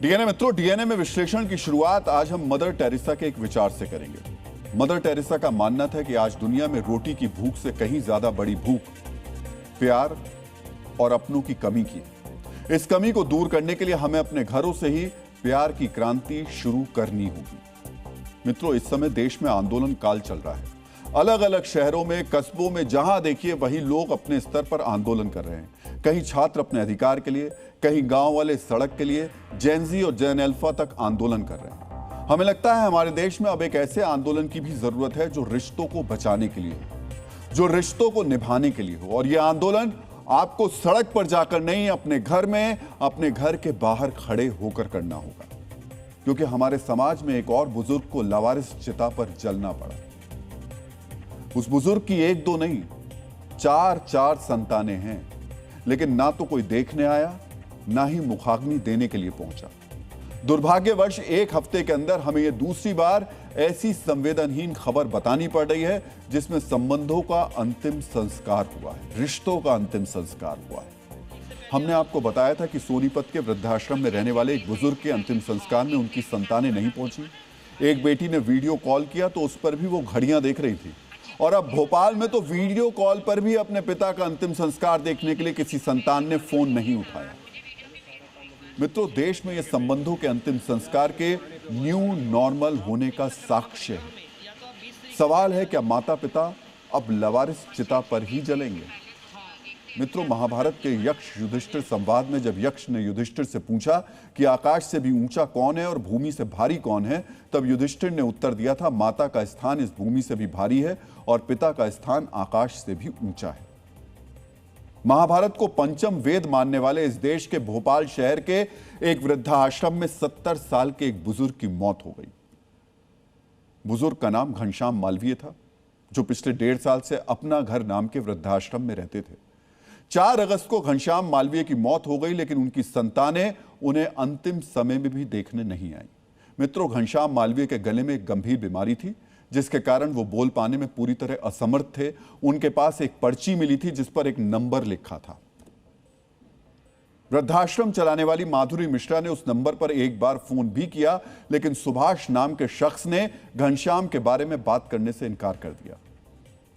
DNA मित्रों, DNA में विश्लेषण की शुरुआत आज हम मदर टेरेसा के एक विचार से करेंगे। मदर टेरेसा का मानना था कि आज दुनिया में रोटी की भूख से कहीं ज्यादा बड़ी भूख प्यार और अपनों की कमी की। इस कमी को दूर करने के लिए हमें अपने घरों से ही प्यार की क्रांति शुरू करनी होगी। मित्रों, इस समय देश में आंदोलन काल चल रहा है। अलग अलग शहरों में, कस्बों में जहां देखिए वही लोग अपने स्तर पर आंदोलन कर रहे हैं। कहीं छात्र अपने अधिकार के लिए, कहीं गांव वाले सड़क के लिए, जेन ज़ी और जेन अल्फा तक आंदोलन कर रहे हैं। हमें लगता है हमारे देश में अब एक ऐसे आंदोलन की भी जरूरत है जो रिश्तों को बचाने के लिए हो, जो रिश्तों को निभाने के लिए हो। और यह आंदोलन आपको सड़क पर जाकर नहीं, अपने घर में, अपने घर के बाहर खड़े होकर करना होगा। क्योंकि हमारे समाज में एक और बुजुर्ग को लावारिस चिता पर जलना पड़ा। उस बुजुर्ग की एक दो नहीं, चार संतानें हैं, लेकिन ना तो कोई देखने आया, ना ही मुखाग्नि देने के लिए पहुंचा। दुर्भाग्यवश एक हफ्ते के अंदर हमें यह दूसरी बार ऐसी संवेदनहीन खबर बतानी पड़ रही है जिसमें संबंधों का अंतिम संस्कार हुआ है, रिश्तों का अंतिम संस्कार हुआ है। हमने आपको बताया था कि सोनीपत के वृद्धाश्रम में रहने वाले एक बुजुर्ग के अंतिम संस्कार में उनकी संतानें नहीं पहुंची। एक बेटी ने वीडियो कॉल किया तो उस पर भी वो घड़ियां देख रही थी। और अब भोपाल में तो वीडियो कॉल पर भी अपने पिता का अंतिम संस्कार देखने के लिए किसी संतान ने फोन नहीं उठाया। मित्रों, देश में ये संबंधों के अंतिम संस्कार के न्यू नॉर्मल होने का साक्ष्य है। सवाल है, क्या माता पिता अब लावारिस चिता पर ही जलेंगे? मित्रों, महाभारत के यक्ष युधिष्ठिर संवाद में जब यक्ष ने युधिष्ठिर से पूछा कि आकाश से भी ऊंचा कौन है और भूमि से भारी कौन है, तब युधिष्ठिर ने उत्तर दिया था, माता का स्थान इस भूमि से भी भारी है और पिता का स्थान आकाश से भी ऊंचा है। महाभारत को पंचम वेद मानने वाले इस देश के भोपाल शहर के एक वृद्धाश्रम में 70 साल के एक बुजुर्ग की मौत हो गई। बुजुर्ग का नाम घनश्याम मालवीय था, जो पिछले 1.5 साल से अपना घर नाम के वृद्धाश्रम में रहते थे। 4 अगस्त को घनश्याम मालवीय की मौत हो गई, लेकिन उनकी संतानें उन्हें अंतिम समय में भी देखने नहीं आई। मित्रों, घनश्याम मालवीय के गले में एक गंभीर बीमारी थी, जिसके कारण वो बोल पाने में पूरी तरह असमर्थ थे। उनके पास एक पर्ची मिली थी जिस पर एक नंबर लिखा था। वृद्धाश्रम चलाने वाली माधुरी मिश्रा ने उस नंबर पर एक बार फोन भी किया, लेकिन सुभाष नाम के शख्स ने घनश्याम के बारे में बात करने से इनकार कर दिया।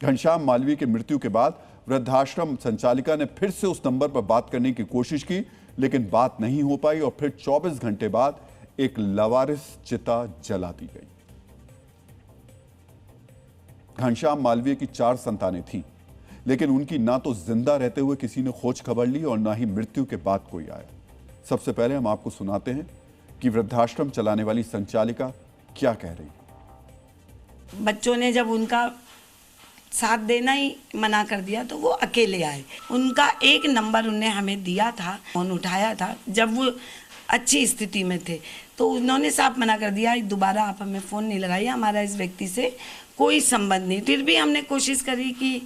घनश्याम मालवीय की मृत्यु के बाद वृद्धाश्रम संचालिका ने फिर से उस नंबर पर बात करने की कोशिश की, लेकिन बात नहीं हो पाई और फिर 24 घंटे बाद एक लावारिस चिता जला दी गई। घनश्याम मालवीय की 4 संतानें थीं, लेकिन उनकी ना तो जिंदा रहते हुए किसी ने खोज खबर ली और ना ही मृत्यु के बाद कोई आया। सबसे पहले हम आपको सुनाते हैं कि वृद्धाश्रम चलाने वाली संचालिका क्या कह रही है। बच्चों ने जब उनका साथ देना ही मना कर दिया तो वो अकेले आए। उनका एक नंबर उन्होंने हमें दिया था, फोन उठाया था जब वो अच्छी स्थिति में थे, तो उन्होंने साफ मना कर दिया, दोबारा आप हमें फ़ोन नहीं लगाइए, हमारा इस व्यक्ति से कोई संबंध नहीं। फिर भी हमने कोशिश करी कि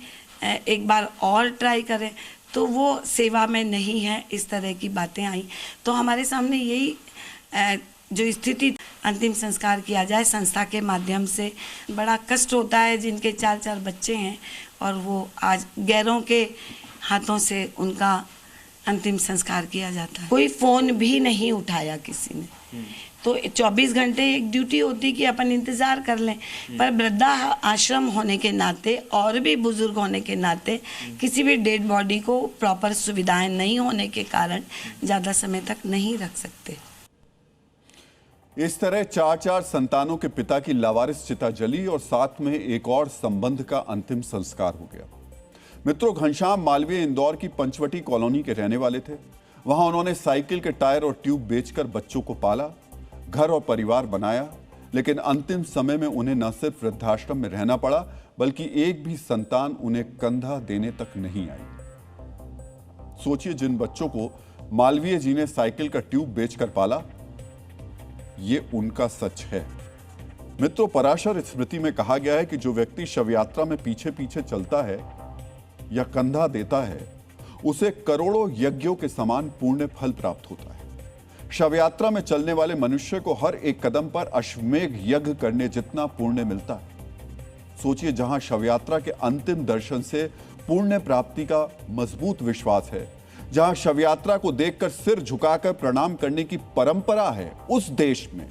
एक बार और ट्राई करें, तो वो सेवा में नहीं है, इस तरह की बातें आई। तो हमारे सामने यही जो स्थिति, अंतिम संस्कार किया जाए संस्था के माध्यम से। बड़ा कष्ट होता है जिनके 4 बच्चे हैं और वो आज गैरों के हाथों से उनका अंतिम संस्कार किया जाता है। कोई फ़ोन भी नहीं उठाया किसी ने। तो 24 घंटे एक ड्यूटी होती कि अपन इंतज़ार कर लें, पर वृद्धा आश्रम होने के नाते और भी बुजुर्ग होने के नाते किसी भी डेड बॉडी को प्रॉपर सुविधाएं नहीं होने के कारण ज़्यादा समय तक नहीं रख सकते। इस तरह 4 संतानों के पिता की लावारिस चिता जली और साथ में एक और संबंध का अंतिम संस्कार हो गया। मित्रों, घनश्याम मालवीय इंदौर की पंचवटी कॉलोनी के रहने वाले थे। वहां उन्होंने साइकिल के टायर और ट्यूब बेचकर बच्चों को पाला, घर और परिवार बनाया, लेकिन अंतिम समय में उन्हें न सिर्फ वृद्धाश्रम में रहना पड़ा, बल्कि एक भी संतान उन्हें कंधा देने तक नहीं आई। सोचिए, जिन बच्चों को मालवीय जी ने साइकिल का ट्यूब बेचकर पाला, ये उनका सच है। मित्रों, पराशर स्मृति में कहा गया है कि जो व्यक्ति शव यात्रा में पीछे पीछे चलता है या कंधा देता है, उसे करोड़ों यज्ञों के समान पुण्य फल प्राप्त होता है। शव यात्रा में चलने वाले मनुष्य को हर एक कदम पर अश्वमेघ यज्ञ करने जितना पुण्य मिलता है। सोचिए, जहां शव यात्रा के अंतिम दर्शन से पुण्य प्राप्ति का मजबूत विश्वास है, जहां शव यात्रा को देखकर सिर झुकाकर प्रणाम करने की परंपरा है, उस देश में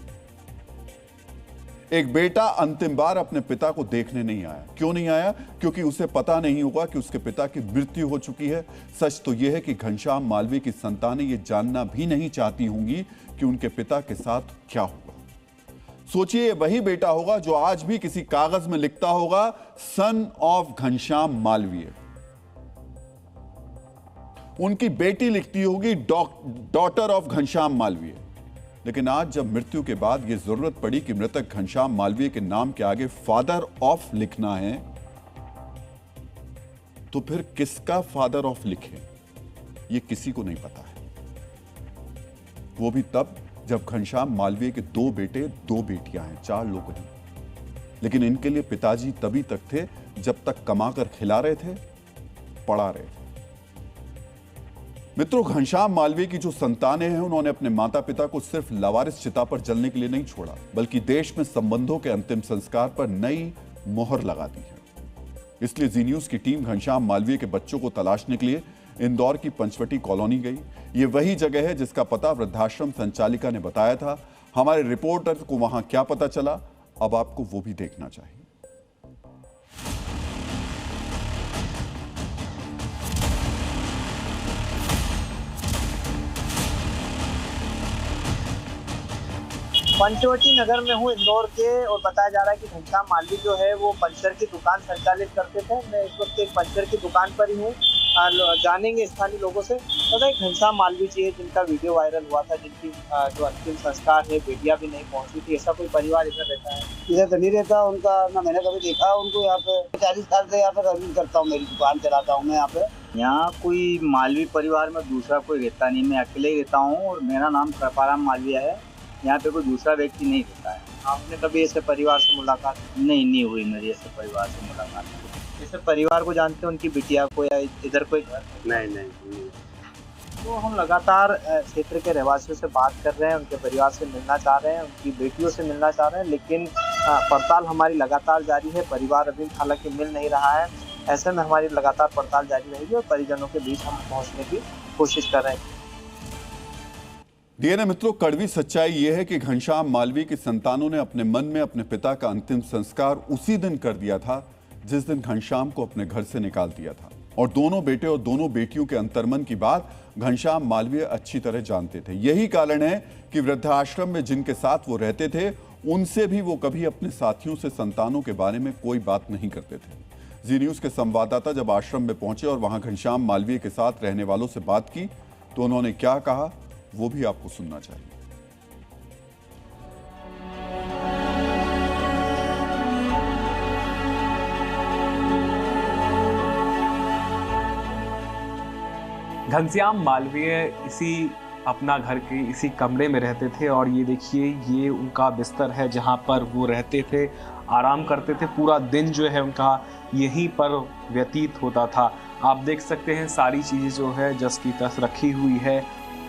एक बेटा अंतिम बार अपने पिता को देखने नहीं आया। क्यों नहीं आया? क्योंकि उसे पता नहीं होगा कि उसके पिता की मृत्यु हो चुकी है। सच तो यह है कि घनश्याम मालवीय की संतानें यह जानना भी नहीं चाहती होंगी कि उनके पिता के साथ क्या हुआ। सोचिए, ये वही बेटा होगा जो आज भी किसी कागज में लिखता होगा सन ऑफ घनश्याम मालवीय। उनकी बेटी लिखती होगी डॉटर ऑफ घनश्याम मालवीय। लेकिन आज जब मृत्यु के बाद यह जरूरत पड़ी कि मृतक घनश्याम मालवीय के नाम के आगे फादर ऑफ लिखना है, तो फिर किसका फादर ऑफ लिखे, यह किसी को नहीं पता है। वो भी तब जब घनश्याम मालवीय के 2 बेटे 2 बेटियां हैं, 4 लोग हैं। लेकिन इनके लिए पिताजी तभी तक थे जब तक कमाकर खिला रहे थे, पढ़ा रहे थे। मित्रों, घनश्याम मालवीय की जो संतानें हैं, उन्होंने अपने माता पिता को सिर्फ लावारिस चिता पर जलने के लिए नहीं छोड़ा, बल्कि देश में संबंधों के अंतिम संस्कार पर नई मोहर लगा दी है। इसलिए जी न्यूज की टीम घनश्याम मालवीय के बच्चों को तलाशने के लिए इंदौर की पंचवटी कॉलोनी गई। ये वही जगह है जिसका पता वृद्धाश्रम संचालिका ने बताया था। हमारे रिपोर्टर को वहां क्या पता चला, अब आपको वो भी देखना चाहिए। पंचवटी नगर में हूँ इंदौर के, और बताया जा रहा है कि घनश्याम मालवीय जो है वो पंचर की दुकान संचालित करते थे। मैं इस वक्त एक पंचर की दुकान पर ही हूँ। जानेंगे स्थानीय लोगों से। पता है, घनश्याम मालवीय जी है जिनका वीडियो वायरल हुआ था, जिनकी जो अंतिम संस्कार है बेटियां भी नहीं पहुंची थी। ऐसा कोई परिवार इधर रहता है? इधर तो नहीं रहता उनका, ना मैंने कभी देखा उनको। यहाँ पे 40 साल से यहाँ पे सर्विस करता हूँ, मेरी दुकान चलाता हूँ मैं यहाँ पे। यहाँ कोई मालवीय परिवार में दूसरा कोई रहता नहीं, मैं अकेले ही रहता हूँ और मेरा नाम कृपाराम मालवीय है। यहाँ पे कोई दूसरा व्यक्ति नहीं रहता है। आपने कभी ऐसे परिवार से मुलाकात? नहीं हुई मेरी ऐसे परिवार से मुलाकात। ऐसे परिवार को जानते हैं, उनकी बिटिया को, या इधर कोई घर? नहीं। तो हम लगातार क्षेत्र के रहवासियों से बात कर रहे हैं, उनके परिवार से मिलना चाह रहे हैं, उनकी बेटियों से मिलना चाह रहे हैं, लेकिन पड़ताल हमारी लगातार जारी है। परिवार अभी हालांकि मिल नहीं रहा है। ऐसे में हमारी लगातार पड़ताल जारी रहेगी और परिजनों के बीच हम पहुँचने की कोशिश कर रहे हैं। डीएनए मित्रों, कड़वी सच्चाई यह है कि घनश्याम मालवीय की संतानों ने अपने मन में अपने पिता का अंतिम संस्कार उसी दिन कर दिया था जिस दिन घनश्याम को अपने घर से निकाल दिया था। और दोनों बेटे और दोनों बेटियों के अंतर्मन की बात घनश्याम मालवीय अच्छी तरह जानते थे। यही कारण है कि वृद्धाश्रम में जिनके साथ वो रहते थे, उनसे भी वो कभी अपने साथियों से संतानों के बारे में कोई बात नहीं करते थे। जी न्यूज के संवाददाता जब आश्रम में पहुंचे और वहां घनश्याम मालवीय के साथ रहने वालों से बात की, तो उन्होंने क्या कहा वो भी आपको सुनना चाहिए। घनश्याम मालवीय इसी अपना घर के इसी कमरे में रहते थे और ये देखिए, ये उनका बिस्तर है जहाँ पर वो रहते थे, आराम करते थे। पूरा दिन जो है उनका यहीं पर व्यतीत होता था। आप देख सकते हैं सारी चीज़ें जो है जस की तस रखी हुई है।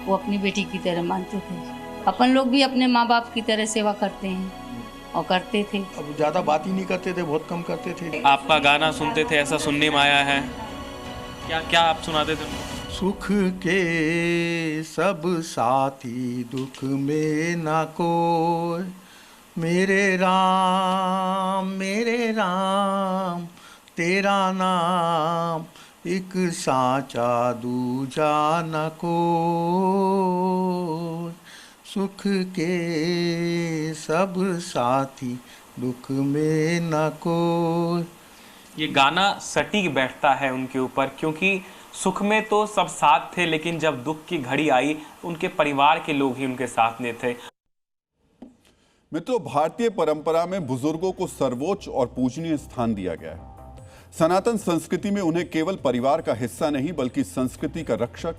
वो अपनी बेटी की तरह मानते थे। अपन लोग भी अपने माँ बाप की तरह सेवा करते हैं और करते थे। अब ज़्यादा बात ही नहीं करते थे, बहुत कम करते थे। आपका गाना सुनते थे, ऐसा सुनने में आया है। क्या आप सुनाते थे? सुख के सब साथी दुख में ना कोई, मेरे राम तेरा नाम, एक साचा दूजा न कोई, सुख के सब साथी दुख में न कोई। ये गाना सटीक बैठता है उनके ऊपर, क्योंकि सुख में तो सब साथ थे, लेकिन जब दुख की घड़ी आई तो उनके परिवार के लोग ही उनके साथ में थे। मित्रों, भारतीय परंपरा में बुजुर्गों को सर्वोच्च और पूजनीय स्थान दिया गया है। सनातन संस्कृति में उन्हें केवल परिवार का हिस्सा नहीं बल्कि संस्कृति का रक्षक,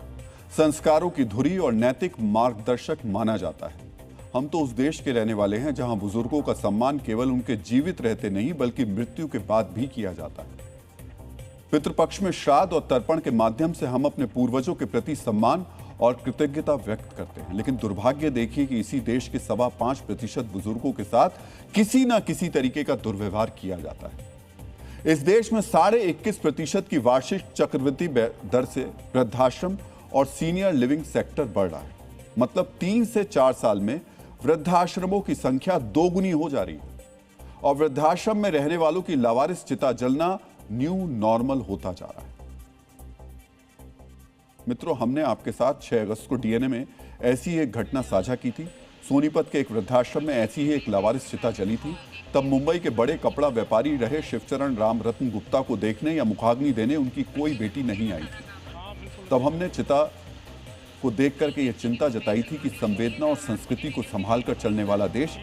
संस्कारों की धुरी और नैतिक मार्गदर्शक माना जाता है। हम तो उस देश के रहने वाले हैं जहां बुजुर्गों का सम्मान केवल उनके जीवित रहते नहीं बल्कि मृत्यु के बाद भी किया जाता है। पितृपक्ष में श्राद्ध और तर्पण के माध्यम से हम अपने पूर्वजों के प्रति सम्मान और कृतज्ञता व्यक्त करते हैं। लेकिन दुर्भाग्य देखिए कि इसी देश के 5.25% बुजुर्गों के साथ किसी ना किसी तरीके का दुर्व्यवहार किया जाता है। इस देश में 21.5% की वार्षिक चक्रवृद्धि दर से वृद्धाश्रम और सीनियर लिविंग सेक्टर बढ़ रहा है। मतलब 3 से 4 साल में वृद्धाश्रमों की संख्या दोगुनी हो जा रही है और वृद्धाश्रम में रहने वालों की लावारिस चिता जलना न्यू नॉर्मल होता जा रहा है। मित्रों, हमने आपके साथ 6 अगस्त को डीएनए में ऐसी एक घटना साझा की थी। सोनीपत के एक वृद्धाश्रम में ऐसी ही एक लावारिस चिता जली थी। तब मुंबई के बड़े कपड़ा व्यापारी रहे शिवचरण राम रत्न गुप्ता को देखने या मुखाग्नि देने उनकी कोई बेटी नहीं आई थी। तब हमने चिता को देख करके यह चिंता जताई थी कि संवेदना और संस्कृति को संभाल कर चलने वाला देश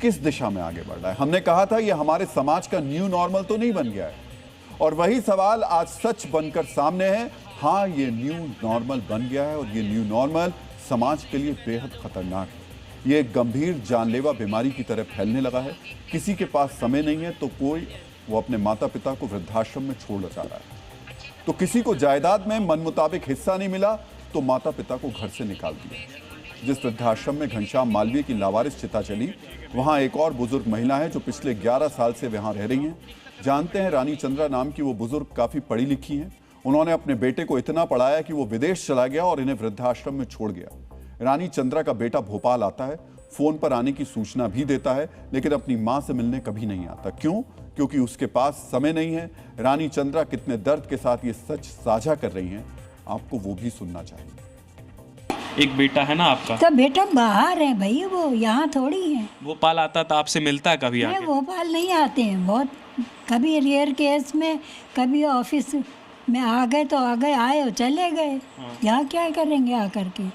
किस दिशा में आगे बढ़ रहा है। हमने कहा था यह हमारे समाज का न्यू नॉर्मल तो नहीं बन गया है, और वही सवाल आज सच बनकर सामने है। हाँ, ये न्यू नॉर्मल बन गया है और ये न्यू नॉर्मल समाज के लिए बेहद खतरनाक है। ये एक गंभीर जानलेवा बीमारी की तरह फैलने लगा है। किसी के पास समय नहीं है तो वो अपने माता पिता को वृद्धाश्रम में छोड़ जा रहा है, तो किसी को जायदाद में मन मुताबिक हिस्सा नहीं मिला तो माता पिता को घर से निकाल दिया। जिस वृद्धाश्रम में घनश्याम मालवीय की लावारिस चिता चली, वहां एक और बुजुर्ग महिला है जो पिछले 11 साल से वहां रह रही हैं। जानते हैं, रानी चंद्रा नाम की वो बुजुर्ग काफी पढ़ी लिखी हैं। उन्होंने अपने बेटे को इतना पढ़ाया कि वो विदेश चला गया और इन्हें वृद्धाश्रम में छोड़ गया। रानी चंद्रा का बेटा भोपाल आता है, फोन पर आने की सूचना भी देता है, लेकिन अपनी मां से मिलने कभी नहीं आता। क्यों? क्योंकि उसके पास समय नहीं है। रानी चंद्रा कितने दर्द के साथ ये सच साझा कर रही हैं, आपको वो भी सुनना चाहिए। एक बेटा है ना आपका? तो बेटा बाहर है भाई, वो यहाँ थोड़ी है। भोपाल आता था, आपसे मिलता है कभी आके? भोपाल नहीं आते हैं, बहुत कभी रेयर केस में, कभी ऑफिस में आ गए तो आ गए, आए और चले गए। यहाँ क्या करेंगे आकर के?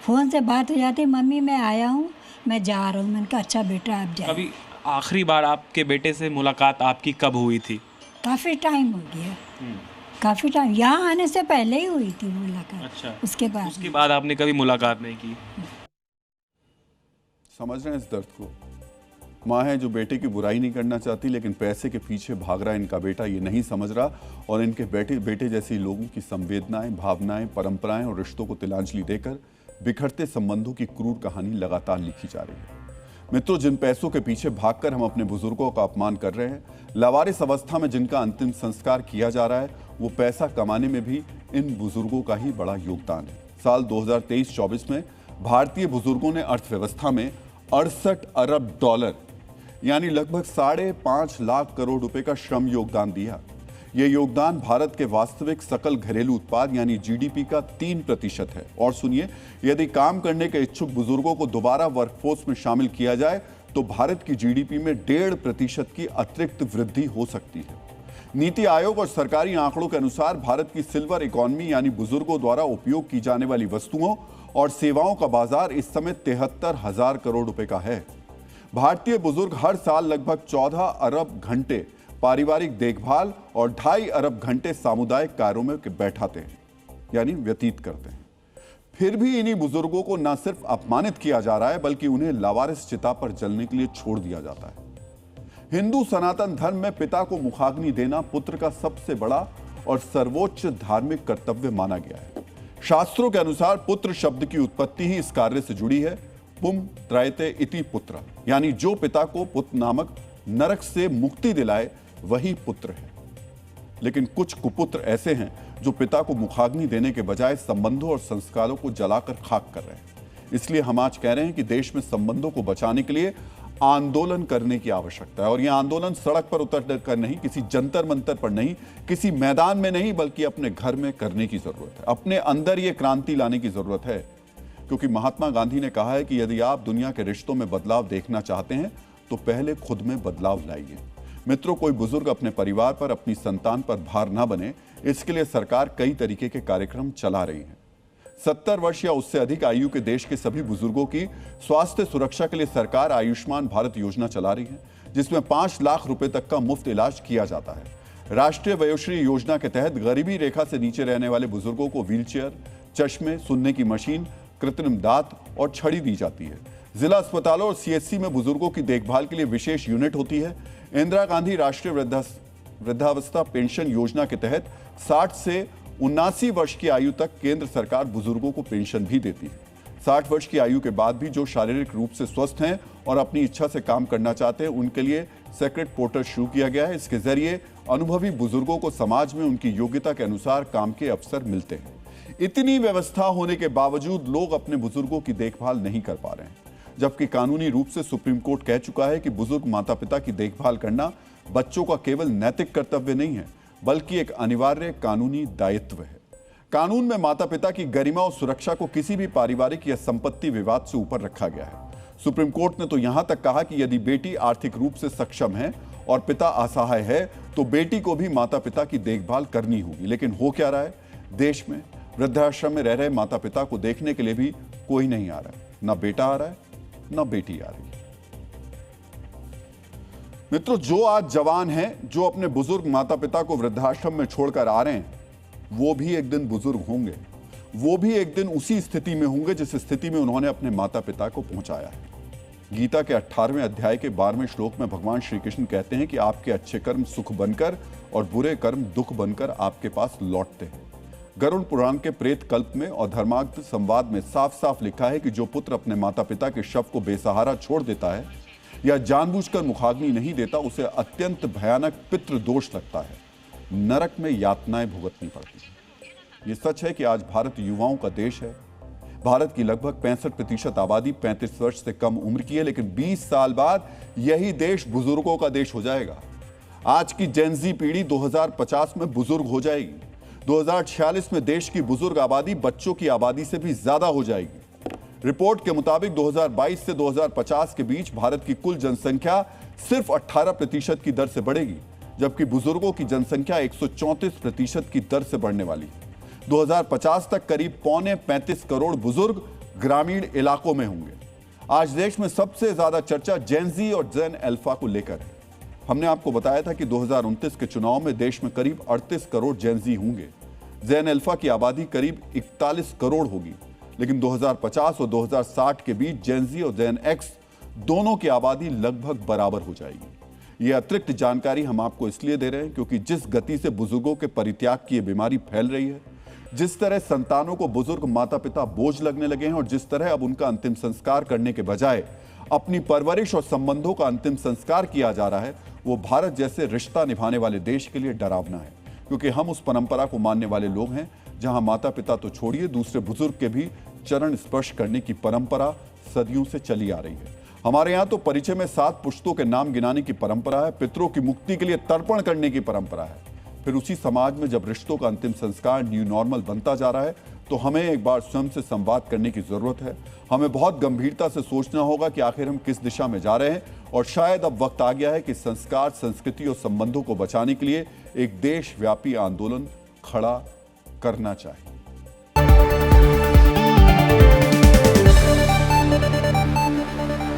फ़ोन से बात हो जाती, मम्मी मैं आया हूँ, मैं जा रहा हूँ। मैंने कहा अच्छा बेटा आप जाइए। कभी आखिरी बार आपके बेटे से मुलाकात आपकी कब हुई थी? काफ़ी टाइम हो गया, काफ़ी टाइम। यहाँ आने से पहले ही हुई थी मुलाकात। अच्छा, उसके बाद आपने कभी मुलाकात नहीं की? समझ रहे हैं इस दर्द को? माँ है जो बेटे की बुराई नहीं करना चाहती, लेकिन पैसे के पीछे भाग रहा है इनका बेटा, ये नहीं समझ रहा। और इनके बेटे जैसे लोगों की संवेदनाएं, भावनाएं, परंपराएं और रिश्तों को तिलांजलि देकर बिखरते संबंधों की क्रूर कहानी लगातार लिखी जा रही है। मित्रों, जिन पैसों के पीछे भागकर हम अपने बुजुर्गों का अपमान कर रहे हैं, लावारिस अवस्था में जिनका अंतिम संस्कार किया जा रहा है, वो पैसा कमाने में भी इन बुजुर्गों का ही बड़ा योगदान है। साल 2023-24 में भारतीय बुजुर्गों ने अर्थव्यवस्था में 68 अरब डॉलर यानी लगभग 5.5 लाख करोड़ रुपए का श्रम योगदान दिया। यह योगदान भारत के वास्तविक सकल घरेलू उत्पाद यानी जीडीपी का 3% है। और सुनिए, यदि काम करने के इच्छुक बुजुर्गों को दोबारा वर्कफोर्स में शामिल किया जाए तो भारत की जीडीपी में 1.5% की अतिरिक्त वृद्धि हो सकती है। नीति आयोग और सरकारी आंकड़ों के अनुसार भारत की सिल्वर इकोनॉमी यानी बुजुर्गों द्वारा उपयोग की जाने वाली वस्तुओं और सेवाओं का बाजार इस समय 73,000 करोड़ रुपए का है। भारतीय बुजुर्ग हर साल लगभग 14 अरब घंटे पारिवारिक देखभाल और 2.5 अरब घंटे सामुदायिक कार्यों में बैठाते हैं यानी व्यतीत करते हैं। फिर भी इन्हीं बुजुर्गों को न सिर्फ अपमानित किया जा रहा है, बल्कि उन्हें लावारिस चिता पर जलने के लिए छोड़ दिया जाता है। हिंदू सनातन धर्म में पिता को मुखाग्नि देना पुत्र का सबसे बड़ा और सर्वोच्च धार्मिक कर्तव्य माना गया है। शास्त्रों के अनुसार पुत्र शब्द की उत्पत्ति ही इस कार्य से जुड़ी है। पुम त्रयते इति पुत्र, यानी जो पिता को पुत्र नामक नरक से मुक्ति दिलाए वही पुत्र है। लेकिन कुछ कुपुत्र ऐसे हैं जो पिता को मुखाग्नि देने के बजाय संबंधों और संस्कारों को जलाकर खाक कर रहे हैं। इसलिए हम आज कह रहे हैं कि देश में संबंधों को बचाने के लिए आंदोलन करने की आवश्यकता है। और यह आंदोलन सड़क पर उतर कर नहीं, किसी जंतर मंतर पर नहीं, किसी मैदान में नहीं, बल्कि अपने घर में करने की जरूरत है। अपने अंदर ये क्रांति लाने की जरूरत है, क्योंकि महात्मा गांधी ने कहा है कि यदि आप दुनिया के रिश्तों में बदलाव देखना चाहते हैं तो पहले खुद में बदलाव लाइए। मित्रों, कोई बुजुर्ग अपने परिवार पर, अपनी संतान पर भार ना बने, इसके लिए सरकार कई तरीके के कार्यक्रम चला रही है। 70 वर्ष या उससे अधिक आयु के देश के सभी बुजुर्गों की स्वास्थ्य सुरक्षा के लिए सरकार आयुष्मान भारत योजना चला रही है, जिसमें 5 लाख रुपए तक का मुफ्त इलाज किया जाता है। राष्ट्रीय वयोश्री योजना के तहत गरीबी रेखा से नीचे रहने वाले बुजुर्गों को व्हीलचेयर, चश्मे, सुनने की मशीन, कृत्रिम दांत और छड़ी दी जाती है। जिला अस्पतालों और सीएचसी में बुजुर्गों की देखभाल के लिए विशेष यूनिट होती है। इंदिरा गांधी राष्ट्रीय वृद्धावस्था पेंशन योजना के तहत 60 से 79 वर्ष की आयु तक केंद्र सरकार बुजुर्गों को पेंशन भी देती है। 60 वर्ष की आयु के बाद भी जो शारीरिक रूप से स्वस्थ हैं और अपनी इच्छा से काम करना चाहते हैं, उनके लिए सेक्रेट पोर्टल शुरू किया गया है। इसके जरिए अनुभवी बुजुर्गों को समाज में उनकी योग्यता के अनुसार काम के अवसर मिलते हैं। इतनी व्यवस्था होने के बावजूद लोग अपने बुजुर्गों की देखभाल नहीं कर पा रहे हैं, जबकि कानूनी रूप से सुप्रीम कोर्ट कह चुका है कि बुजुर्ग माता पिता की देखभाल करना बच्चों का केवल नैतिक कर्तव्य नहीं है, बल्कि एक अनिवार्य कानूनी दायित्व है। कानून में माता पिता की गरिमा और सुरक्षा को किसी भी पारिवारिक या संपत्ति विवाद से ऊपर रखा गया है। सुप्रीम कोर्ट ने तो यहां तक कहा कि यदि बेटी आर्थिक रूप से सक्षम है और पिता असहाय है तो बेटी को भी माता पिता की देखभाल करनी होगी। लेकिन हो क्या रहा है, देश में वृद्धाश्रम में रह रहे माता पिता को देखने के लिए भी कोई नहीं आ रहा है। ना बेटा आ रहा है, ना बेटी आ रही है। मित्रों, जो आज जवान हैं, जो अपने बुजुर्ग माता पिता को वृद्धाश्रम में छोड़कर आ रहे हैं, वो भी एक दिन बुजुर्ग होंगे। वो भी एक दिन उसी स्थिति में होंगे जिस स्थिति में उन्होंने अपने माता पिता को पहुंचाया है। गीता के 18वें अध्याय के 12वें श्लोक में भगवान श्री कृष्ण कहते हैं कि आपके अच्छे कर्म सुख बनकर और बुरे कर्म दुख बनकर आपके पास लौटते हैं। गरुड़ पुराण के प्रेत कल्प में और धर्मार्थ संवाद में साफ साफ लिखा है कि जो पुत्र अपने माता पिता के शव को बेसहारा छोड़ देता है या जानबूझकर मुखाग्नि नहीं देता, उसे अत्यंत भयानक पितृ दोष लगता है, नरक में यातनाएं भुगतनी पड़ती हैं। ये सच है कि आज भारत युवाओं का देश है। भारत की लगभग 65% आबादी 35 वर्ष से कम उम्र की है, लेकिन 20 साल बाद यही देश बुजुर्गों का देश हो जाएगा। आज की जेनजी पीढ़ी 2050 में बुजुर्ग हो जाएगी। 2046 में देश की बुजुर्ग आबादी बच्चों की आबादी से भी ज्यादा हो जाएगी। रिपोर्ट के मुताबिक 2022 से 2050 के बीच भारत की कुल जनसंख्या सिर्फ 18% की दर से बढ़ेगी, जबकि बुजुर्गों की जनसंख्या 134% की दर से बढ़ने वाली है। 2050 तक करीब 35 करोड़ बुजुर्ग ग्रामीण इलाकों में होंगे। आज देश में सबसे ज्यादा चर्चा जेन-ज़ी और जेन अल्फा को लेकर है। हमने आपको बताया था कि 2029 के चुनाव में देश में करीब 38 करोड़ जेन-ज़ी होंगे। जेन अल्फा की आबादी करीब 41 करोड़ होगी, लेकिन 2050 और 2060 के बीच जेन-ज़ी और जेन एक्स दोनों की आबादी लगभग बराबर हो जाएगी। यह अतिरिक्त जानकारी हम आपको इसलिए दे रहे हैं क्योंकि जिस गति से बुजुर्गों के परित्याग की यह बीमारी फैल रही है, जिस तरह संतानों को बुजुर्ग माता पिता बोझ लगने लगे हैं और जिस तरह अब उनका अंतिम संस्कार करने के बजाय अपनी परवरिश और संबंधों का अंतिम संस्कार किया जा रहा है, वो भारत जैसे रिश्ता निभाने वाले देश के लिए डरावना है। क्योंकि हम उस परंपरा को मानने वाले लोग हैं जहां माता पिता तो छोड़िए, दूसरे बुजुर्ग के भी चरण स्पर्श करने की परंपरा सदियों से चली आ रही है। हमारे यहाँ तो परिचय में 7 पुश्तों के नाम गिनाने की परंपरा है, पितरों की मुक्ति के लिए तर्पण करने की परंपरा है। फिर उसी समाज में जब रिश्तों का अंतिम संस्कार न्यू नॉर्मल बनता जा रहा है, तो हमें एक बार स्वयं से संवाद करने की जरूरत है। हमें बहुत गंभीरता से सोचना होगा कि आखिर हम किस दिशा में जा रहे हैं, और शायद अब वक्त आ गया है कि संस्कार, संस्कृति और संबंधों को बचाने के लिए एक देशव्यापी आंदोलन खड़ा करना चाहिए।